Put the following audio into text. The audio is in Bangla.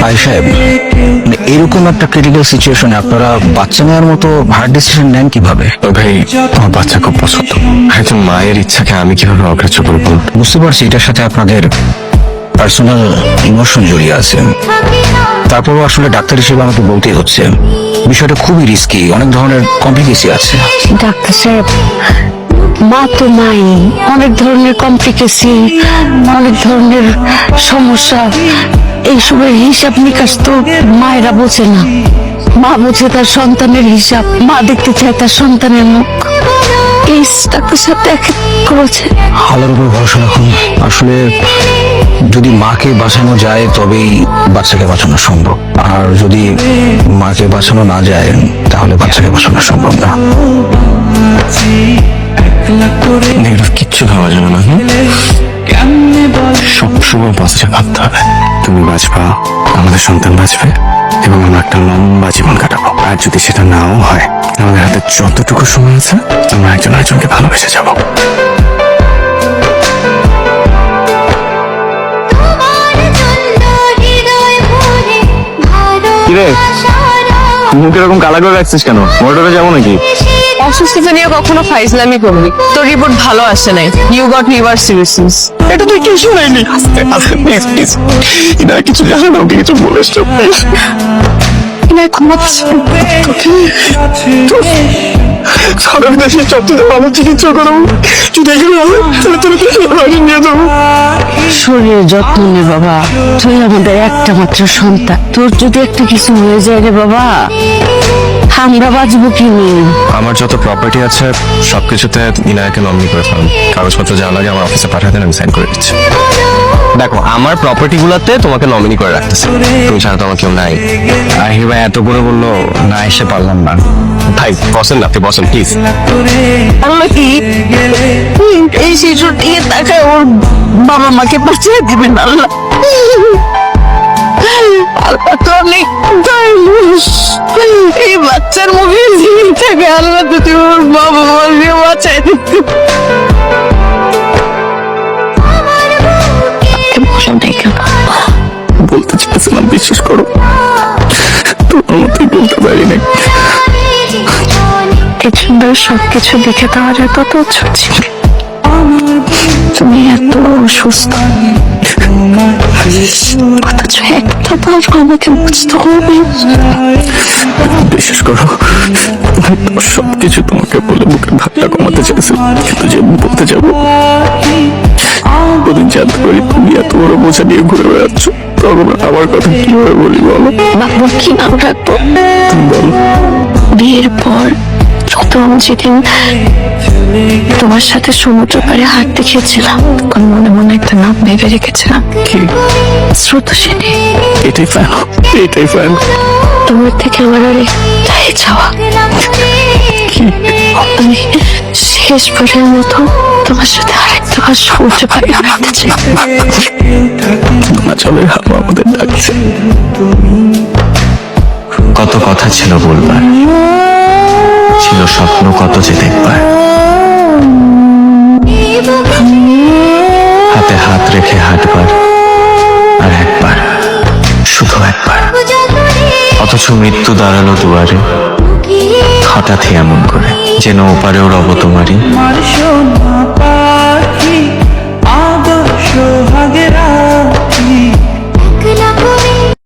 ভাই সাহেব, এরকম একটা ক্রিটিক্যাল সিচুয়েশনে আপনারা বাচ্চা নেওয়ার মতো হার্ড ডিসিশন নেন কিভাবে? ভাই আমার বাচ্চা খুব পছন্দ, একজন মায়ের ইচ্ছাকে আমি কিভাবে অগ্রাহ্য করবো? বুঝতে পারছি এটার সাথে আপনাদের পার্সোনাল ইমোশন জড়িয়ে আছে, তারপরও আসলে ডাক্তার হিসেবে আমাকে বলতেই হচ্ছে বিষয়টা খুবই রিস্কি, অনেক ধরনের কমপ্লিকেসি আছে। ডাক্তার সাহেব, মা তো নাই, অনেক ধরনের কমপ্লিকেশন, অনেক ধরনের সমস্যা, এইসবের হিসাব নিকাশ তো মায়েরা বোঝে না। মা বোঝে তার সন্তানের হিসাব, মা দেখতে চায় তার সন্তানের মুখ। এই ডাক্তার সাহেব দেখেন করেছে। আল্লাহর উপর ভরসা রাখুন। আসলে যদি মাকে বাঁচানো যায় তবেই বাচ্চাকে বাঁচানো সম্ভব, আর যদি মাকে বাঁচানো না যায় তাহলে বাচ্চাকে বাঁচানো সম্ভব না। নেগেটিভ কিচ্ছু ভাবা যাবে না। সবসময় পজিটিভ ভাবতে হবে। তুমি বাঁচবা, আমাদের সন্তান বাঁচবে, এবং আমরা একটা লম্বা জীবন কাটাবো। আর যদি সেটা নাও হয়, আমাদের হাতে যতটুকু সময় আছে আমরা একজন আরেকজনকে ভালোবেসে যাবো। কিরে, মুখ এরকম কালা করে রাখছিস কেন? মোটরে যাবো নাকি? অসুস্থতা নিয়ে কখনো ফাইজলামি করবি? তোর রিপোর্ট ভালো আসে নাই, ইউ গট লিভার সিরোসিস। এটা তুই কিছু হয়নি। আস্তে আস্তে প্লিজ প্লিজ, এটা কিছু জানে না, ওকে কিছু বলিস না প্লিজ। আমি দেশে সবচেয়ে ভালো চিকিৎসা করাবো, যদি এখানে হবে তাহলে তোর বাড়ি নিয়ে যাবো। শরীরের যত্ন নে বাবা, তুই আমাদের একটা মাত্র সন্তান, তোর যদি একটা কিছু হয়ে যায় রে বাবা, আমরা বাঁচবো কি নিয়ে? আমার যত প্রপার্টি আছে সবকিছুতে ইনায়াকে নমিনি করে ফেলাম। কাগজপত্র যা লাগে আমার অফিসে পাঠিয়ে দেন, আমি সাইন করে দিচ্ছি। দেখো, আমার প্রপার্টি গুলাতে তোমাকে নমিনি করে রাখতেছে, তুমি ছাড়া তো আমার কেউ নাই। আহির ভাই এত করে বললো, না এসে পারলাম না। ভাই বসেন না, আপনি বসেন প্লিজ। আল্লাহ কি এই শিশুর দিকে তাকায় ওর বাবা মাকে বাঁচিয়ে দিবেন আল্লাহ। আল্লাহ তো অনেক দয়ালুস। এই বাচ্চার মুখে দিন থেকে আল্লাহ যদি ওর বাবা মাকে বাঁচাই দিতে। বলতে চাইছিলাম, বিশ্বাস করো তোমার মতোই বলতে পারি না। পেছনের সবকিছু দেখে দেওয়া যেত তো ছিল, তুমি এত অসুস্থ, অথচ একটা বার আমাকে বুঝতে হবে। বিশ্বাস করো, তোমার সবকিছু তোমাকে বলে বুকের ভাতটা কমাতে চাইছি, কিন্তু যে বলতে যাবো প্রতিদিন জানতে পারি তুমি এত বড় বোঝা নিয়ে ঘুরে বেড়াচ্ছ, তখন আমার কথা কিভাবে বলি বলো? বাবুর কি নাম রাখবো? তুমি বলো। বিয়ের পর প্রথম যেদিন তোমার সাথে সমুদ্র পাড়ে হাঁটতে গিয়েছিলাম, তখন মনে মনে একটা নাম ভেবে রেখেছিলাম, কি? স্রোতস্বিনী। এটাই ফাইন, এটাই ফাইন। তোমার থেকে আমার আর একটাই চাওয়া, আমি শেষবারের মতো তোমার সাথে আরেকটা বার সমুদ্র পাড়ে হাঁটতে চাই। হিমাচলের হাওয়া আমাদের ডাকছে। কত কথা ছিল বলবার, ছিল স্বপ্ন কত যে দেখবার, হাতে হাত রেখে হাঁটবার, আর একবার, শুধু একবার। অথচ মৃত্যু দাঁড়ালো দুয়ারে, হঠাৎই এমন করে যেন ওপারেও রব তোমারই।